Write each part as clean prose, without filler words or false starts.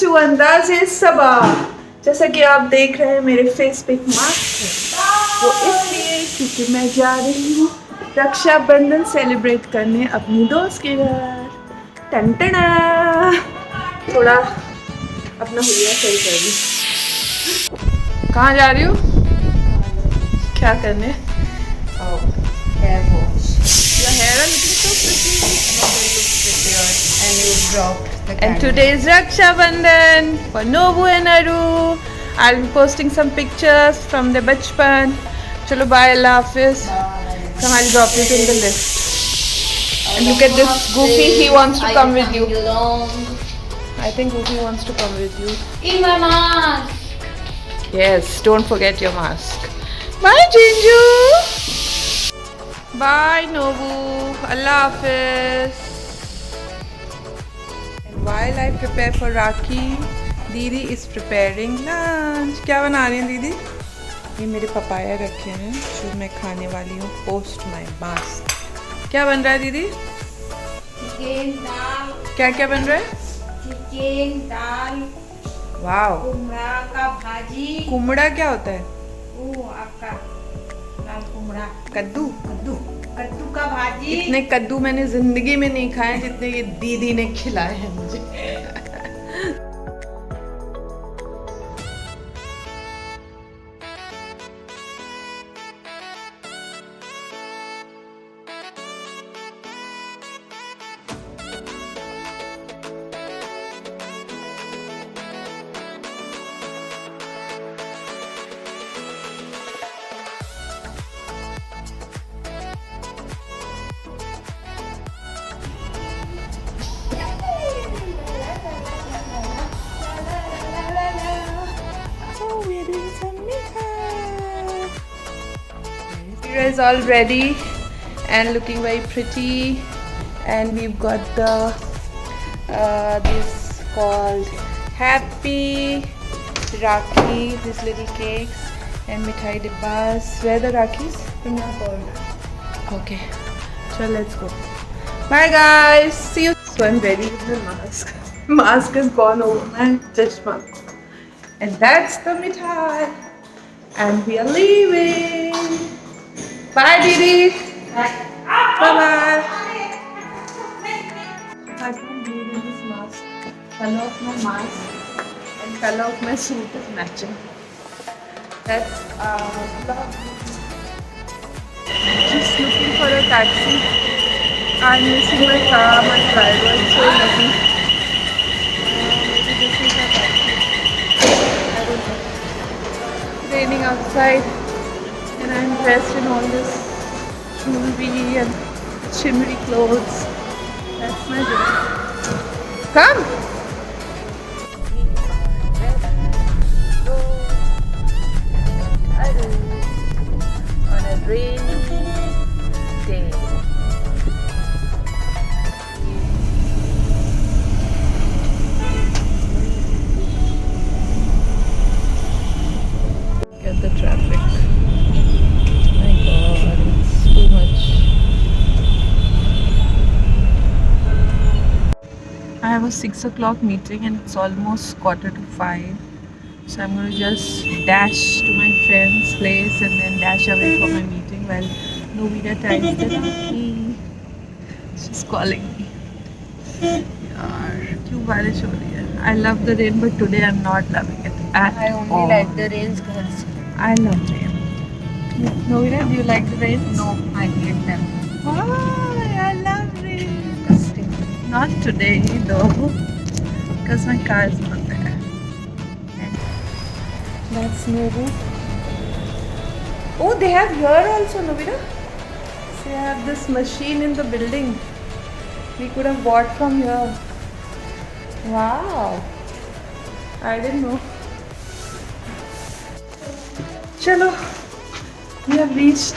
To अंदाज़े सबा। जैसा कि आप देख रहे हैं मेरे फेस पे एक मास्क है, वो इसलिए क्योंकि मैं जा रही हूँ रक्षाबंधन सेलिब्रेट करने अपनी दोस्त के घर। टंटना थोड़ा अपना हुलिया सही कर ली। कहाँ जा रही हो? क्या करने? Hair wash. Your hair are looking so pretty. Nobody looks prepared and you dropped the And candle. today is Raksha Bandhan for Nobu and Aru. I'll be posting some pictures from the bachpan. Chalo bye, Allah Hafiz. Come, I'll drop you in the lift. And look at this Goofy, he wants to come with you. I think Goofy wants to come with you. In my mask. Yes, don't forget your mask. Bye, Jinju. Bye, Nobu. Allah Hafiz. And while I prepare for Rakhi, Didi is preparing lunch. क्या बना रही हैं दीदी? ये मेरे papaya रखे हैं जो मैं खाने वाली हूँ पोस्ट माय मास्क। क्या बन रहा है दीदी? चिकन दाल। क्या क्या बन रहा है? चिकन दाल। वाव। कुमड़ा का भाजी। कुमड़ा क्या होता है? वो आपका लाल कुमड़ा। कद्दू। कद्दू। कद्दू का भाजी। इतने कद्दू मैंने जिंदगी में नहीं खाए जितने ये दीदी ने खिलाए हैं मुझे। Mira is all ready and looking very pretty, and we've got the this called Happy Rakhi, these little cakes and mithai dibbas. Where are the Rakhis? From your phone. Okay, so let's go. Bye guys, see you. So I'm ready with the mask. Mask has gone over my chashma, and that's the mithai. And we are leaving. Bye, Didi. Bye. Bye-bye. I can't believe in this mask. Color of my mask and color of my suit is matching. That's lovely. Just looking for a taxi. I'm missing my car, my driver. It's so lucky. Maybe this is a taxi. I don't know. Raining outside. And I'm dressed in all this jewelry and shimmery clothes. That's my day. Come! On a rainy day. Get the traffic. My God, it's too much. I have a 6 o'clock meeting and it's almost 4:45. So I'm going to just dash to my friend's place and then dash away from my meeting while Novita ties the Rakhi. She's calling me. यार क्यों बारिश हो रही है? I love the rain but today I'm not loving it at I only all. like the rains girls. I love rain. Novita, do you like the rain? No, I hate them. Why? I love rain. Disgusting. Not today though, because my car is not there. That's Nobu. Oh, they have here also, Novita. They have this machine in the building. We could have bought from here. Wow. I didn't know. Chalo. We have reached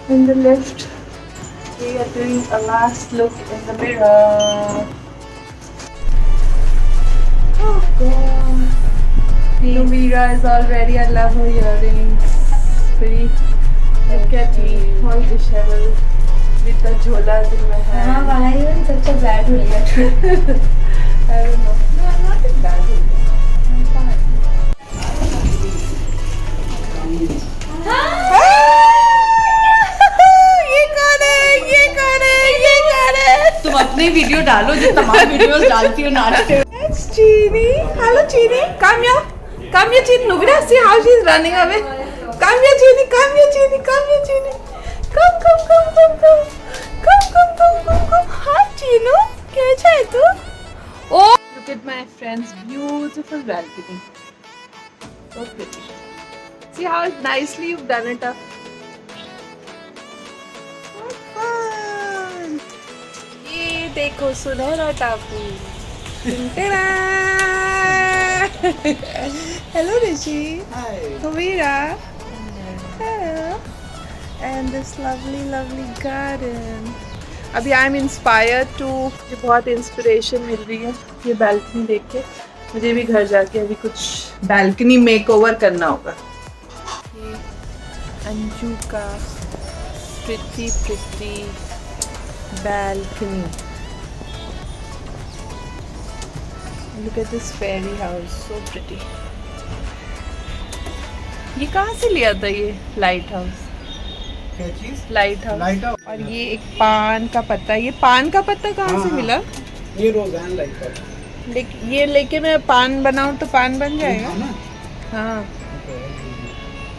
in the lift. We are doing a last look in the mirror. Oh God. Lumira is all ready. I love her earrings. Pretty. Look at me, all disheveled with the jholas in my hand. Why are you in such a bad mood? I don't know. No, I'm not in bad videos डालती हूँ नाचते हुए। That's Chini. Hello, Chini. Come here. Come here, Chini. Nubira, see how she's running away. Come here, Chini. Come here, Chini. Come here, Chini. Come, come, come, come, come. Come, come, come, come, come. Hi, Chinu. कैसा है तू? Oh, look at my friend's beautiful balcony. So pretty. See how nicely you've done it up. What fun! ये देखो सुनहरा टापू. Ta-da! Hello, Rishi. Hi. Kavira. Hello. And this lovely, lovely garden. अभी I am inspired to, मुझे बहुत inspiration मिल रही है ये बैल्कनी देख के. मुझे भी घर जाके अभी कुछ बैल्कनी मेकओवर करना होगा. ये अंजू का pretty balcony. Look at this fairy house, so pretty. ये कहाँ से लिया था ये लाइट हाउस? क्या चीज? Light house. Light house. और ये एक पान का पत्ता. ये पान का पत्ता कहाँ से मिला? ये रोजान लाइट हाउस. ये लेके मैं पान बनाऊँ तो पान बन जाएगा? ना? हाँ.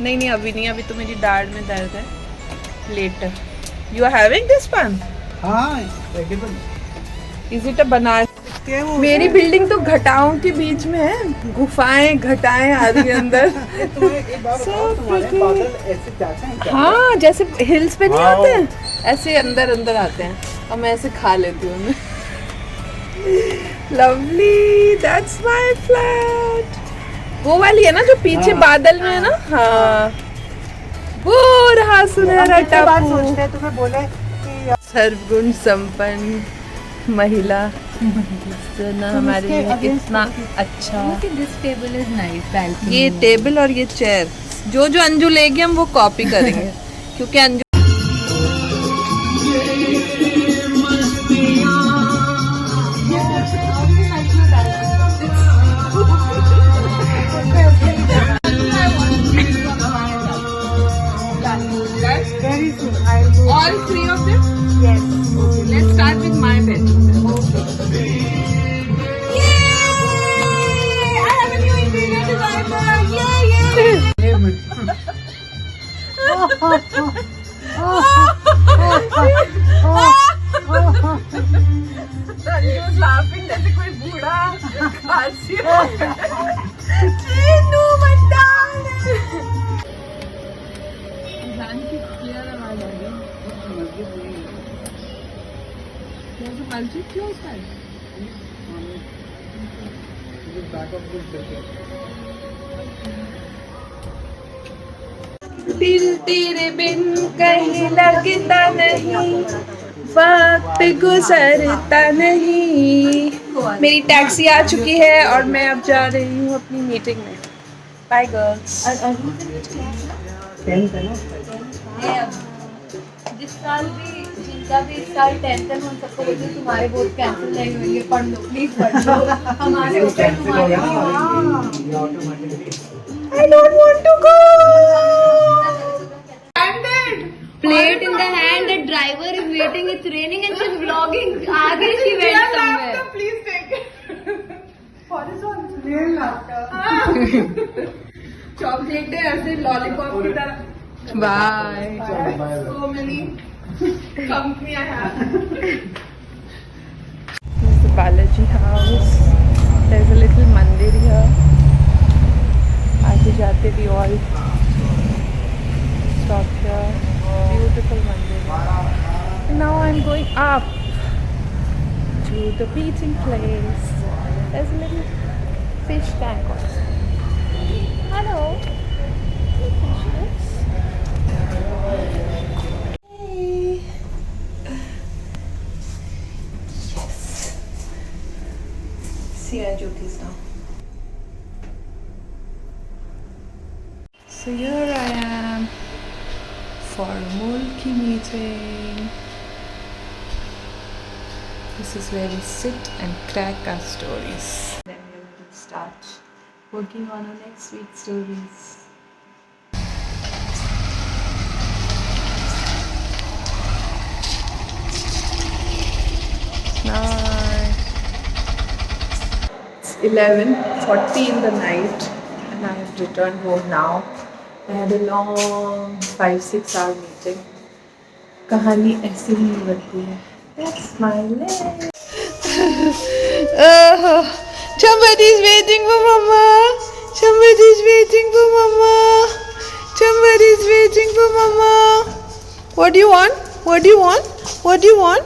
नहीं नहीं अभी नहीं, अभी तो मेरी दाढ़ में दर्द है. Later. You are having this paan? हाँ, edible. Is it a Banaras? मेरी बिल्डिंग तो घटाओं के बीच में है. गुफाएं घटाएं आ रही है अंदर. एक बात बताओ, तुम्हारे बादल ऐसे जाते हैं क्या? हाँ, जैसे हिल्स पे नहीं हाँ. आते हैं ऐसे अंदर अंदर आते हैं और मैं ऐसे खा लेती हूँ. Lovely, that's my flat. वो वाली है ना जो पीछे हाँ. बादल में है ना? हाँ, वो रहा सुनहरा टापू. तुम्हें बोले कि सर्वगुण संपन्न महिला ना हमारे लिए कितना अच्छा. This table is nice balcony. ये टेबल और ये चेयर जो जो अंजू लेगी हम वो कॉपी करेंगे क्योंकि Anju all three of them? Yes. Okay, let's start with my bed. Okay. Yay! I have a new interior designer. Yay! Sanju was laughing जैसे कोई बूढ़ा खांसी हो. No, my darling. जान की क्लियर आवाज आ रही है. मस्जिद क्यों है? दिल तेरे बिन कहीं लगता नहीं, वक्त गुजरता नहीं. मेरी टैक्सी आ चुकी है और मैं अब जा रही हूँ अपनी मीटिंग में. Bye girls. जिस साल भी जिनका भी इस साल 10th है हम सबको बोलते हैं तुम्हारे वोट कैंसिल नहीं हुई है, पढ़ लो प्लीज पढ़ लो. हमारे ऊपर तुम्हारे. I don't want to go. Plate in the hand, the driver is waiting, it's raining and she's vlogging. आगे she went somewhere. Please take it. Horizontal. Real laughter. Chocolate ऐसे lollipop की तरह. Bye. So many company I have. This is the Balaji house. There's a little mandir here. आते जाते we all stop here. Beautiful mandir. And now I'm going up to the meeting place. There's a little fish tank also. Hello. Fishes. Hey. Yes. See our Jyotis now. So here I am for a Molki meeting. This is where we sit and crack our stories. Then we will start working on our next week's stories. Nice. 11:40 in the night and I have returned home now. I had a long 5-6 hour meeting. कहानी ऐसे ही बनती है. That's my leg. Somebody's waiting for mama. Somebody's waiting for mama. Somebody's waiting for mama. What do you want? What do you want? What do you want?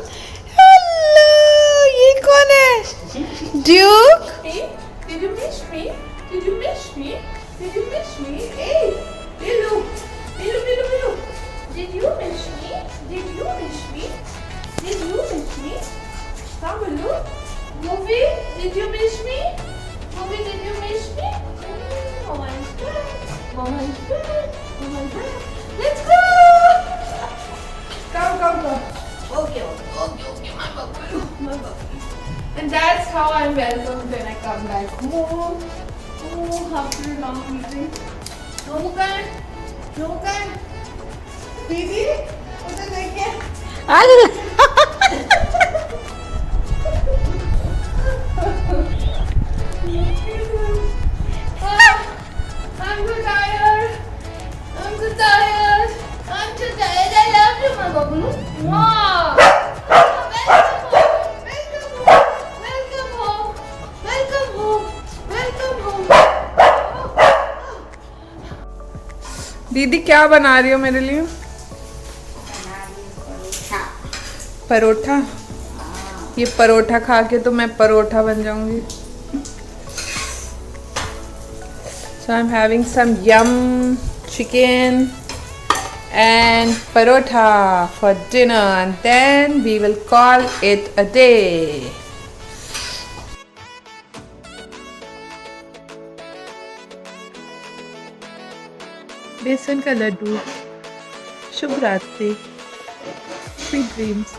Hello. ये कौन है? Duke. Hey, did you miss me? Did you miss me? Did you miss me? Hey, Bilu. Bilu, Bilu, Bilu. Did you miss me? Did you miss me? Did you miss me? Huh, Bilu? Movie? Did you miss me? Movie, did you miss me? Mama is back. Mama is back. Mama is back. Let's go! Come, come, come. Okay, my babu, my babu. And that's how I'm welcomed when I come back home. Oh, after a long meeting. Nomukan, Nomukan. Didi, उधर देखिए. I'm so tired. I'm so tired. I'm so tired. I love you, my babu. Wow. Welcome home. Welcome home. Welcome home. Welcome home. दीदी क्या बना रही हो मेरे लिए? परोठा. ये परोठा खा के तो मैं परोठा बन जाऊंगी. So I'm having some yum chicken and parotha for dinner and then we will call it a day. बेसन का लड्डू. शुभ रात्रि. Sweet dreams.